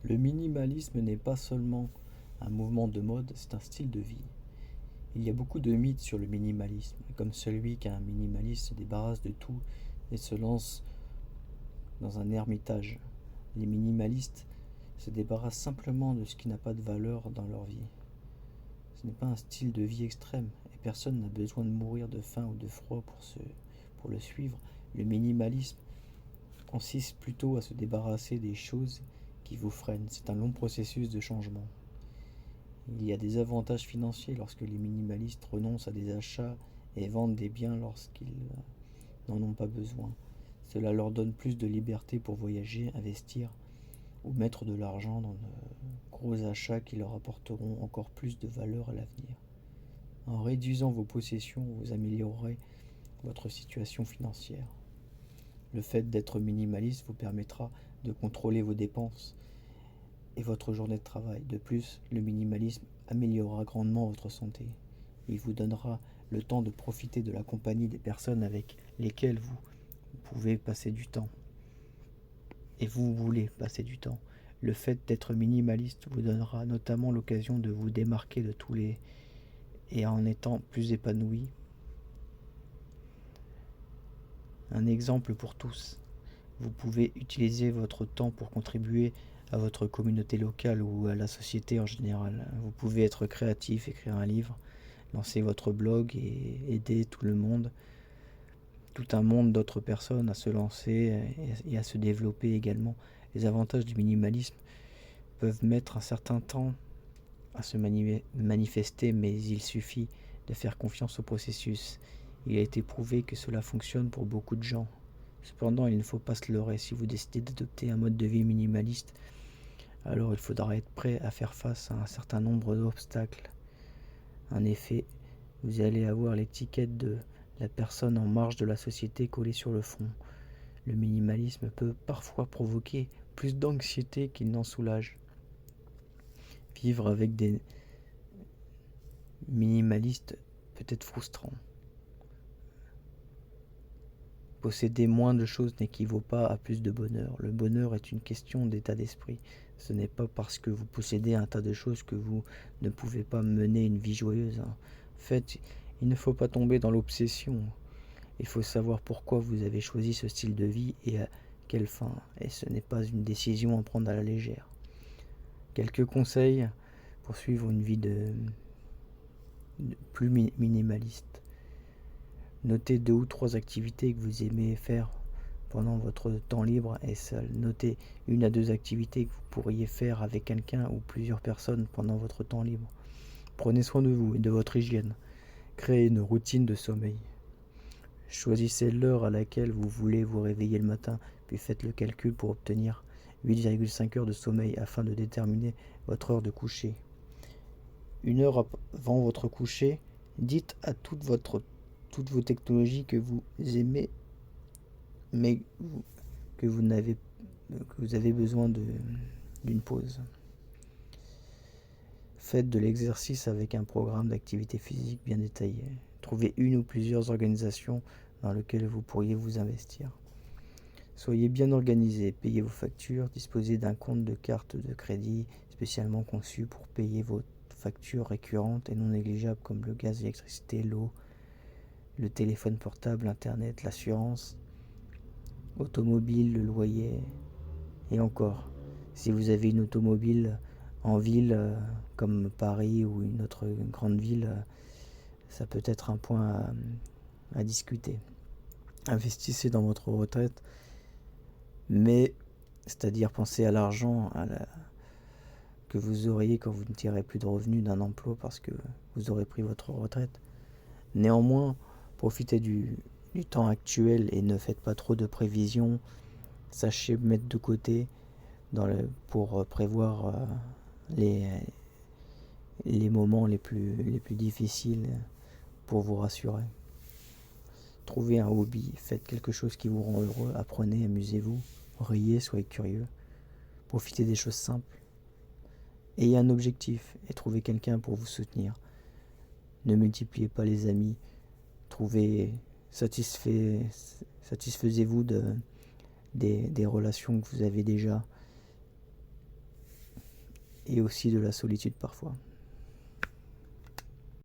Le minimalisme n'est pas seulement un mouvement de mode, c'est un style de vie. Il y a beaucoup de mythes sur le minimalisme, comme celui qu'un minimaliste se débarrasse de tout et se lance dans un ermitage. Les minimalistes se débarrassent simplement de ce qui n'a pas de valeur dans leur vie. Ce n'est pas un style de vie extrême, et personne n'a besoin de mourir de faim ou de froid pour le suivre. Le minimalisme consiste plutôt à se débarrasser des choses qui vous freinent. C'est un long processus de changement. Il y a des avantages financiers lorsque les minimalistes renoncent à des achats et vendent des biens lorsqu'ils n'en ont pas besoin. Cela leur donne plus de liberté pour voyager, investir ou mettre de l'argent dans de gros achats qui leur apporteront encore plus de valeur à l'avenir. En réduisant vos possessions, vous améliorerez votre situation financière. Le fait d'être minimaliste vous permettra de contrôler vos dépenses et votre journée de travail. De plus, le minimalisme améliorera grandement votre santé. Il vous donnera le temps de profiter de la compagnie des personnes avec lesquelles vous pouvez passer du temps. Et vous voulez passer du temps. Le fait d'être minimaliste vous donnera notamment l'occasion de vous démarquer de tous les et en étant plus épanoui. Un exemple pour tous. Vous pouvez utiliser votre temps pour contribuer à votre communauté locale ou à la société en général. Vous pouvez être créatif, écrire un livre, lancer votre blog et aider tout le monde, tout un monde d'autres personnes à se lancer et à se développer également. Les avantages du minimalisme peuvent mettre un certain temps à se manifester, mais il suffit de faire confiance au processus. Il a été prouvé que cela fonctionne pour beaucoup de gens. Cependant, il ne faut pas se leurrer. Si vous décidez d'adopter un mode de vie minimaliste, alors il faudra être prêt à faire face à un certain nombre d'obstacles. En effet, vous allez avoir l'étiquette de la personne en marge de la société collée sur le front. Le minimalisme peut parfois provoquer plus d'anxiété qu'il n'en soulage. Vivre avec des minimalistes peut être frustrant. Posséder moins de choses n'équivaut pas à plus de bonheur. Le bonheur est une question d'état d'esprit. Ce n'est pas parce que vous possédez un tas de choses que vous ne pouvez pas mener une vie joyeuse. En fait, il ne faut pas tomber dans l'obsession. Il faut savoir pourquoi vous avez choisi ce style de vie et à quelle fin. Et ce n'est pas une décision à prendre à la légère. Quelques conseils pour suivre une vie plus minimaliste. Notez 2 ou 3 activités que vous aimez faire pendant votre temps libre et seul. Notez 1 à 2 activités que vous pourriez faire avec quelqu'un ou plusieurs personnes pendant votre temps libre. Prenez soin de vous et de votre hygiène. Créez une routine de sommeil. Choisissez l'heure à laquelle vous voulez vous réveiller le matin, puis faites le calcul pour obtenir 8,5 heures de sommeil afin de déterminer votre heure de coucher. 1 heure avant votre coucher, dites à toutes vos technologies que vous aimez, mais que vous avez besoin d'une pause. Faites de l'exercice avec un programme d'activité physique bien détaillé. Trouvez 1 ou plusieurs organisations dans lesquelles vous pourriez vous investir. Soyez bien organisé, payez vos factures, disposez d'un compte de carte de crédit spécialement conçu pour payer vos factures récurrentes et non négligeables comme le gaz, l'électricité, l'eau, le téléphone portable, internet, l'assurance, automobile, le loyer et encore. Si vous avez une automobile en ville comme Paris ou une autre grande ville, ça peut être un point à discuter. Investissez dans votre retraite, mais c'est-à-dire pensez à l'argent que vous auriez quand vous ne tirez plus de revenus d'un emploi parce que vous aurez pris votre retraite. Néanmoins, profitez du temps actuel et ne faites pas trop de prévisions. Sachez mettre de côté pour prévoir les moments les plus difficiles pour vous rassurer. Trouvez un hobby, faites quelque chose qui vous rend heureux, apprenez, amusez-vous, riez, soyez curieux, profitez des choses simples. Ayez un objectif et trouvez quelqu'un pour vous soutenir. Ne multipliez pas les amis, satisfaisez-vous des relations que vous avez déjà et aussi de la solitude parfois.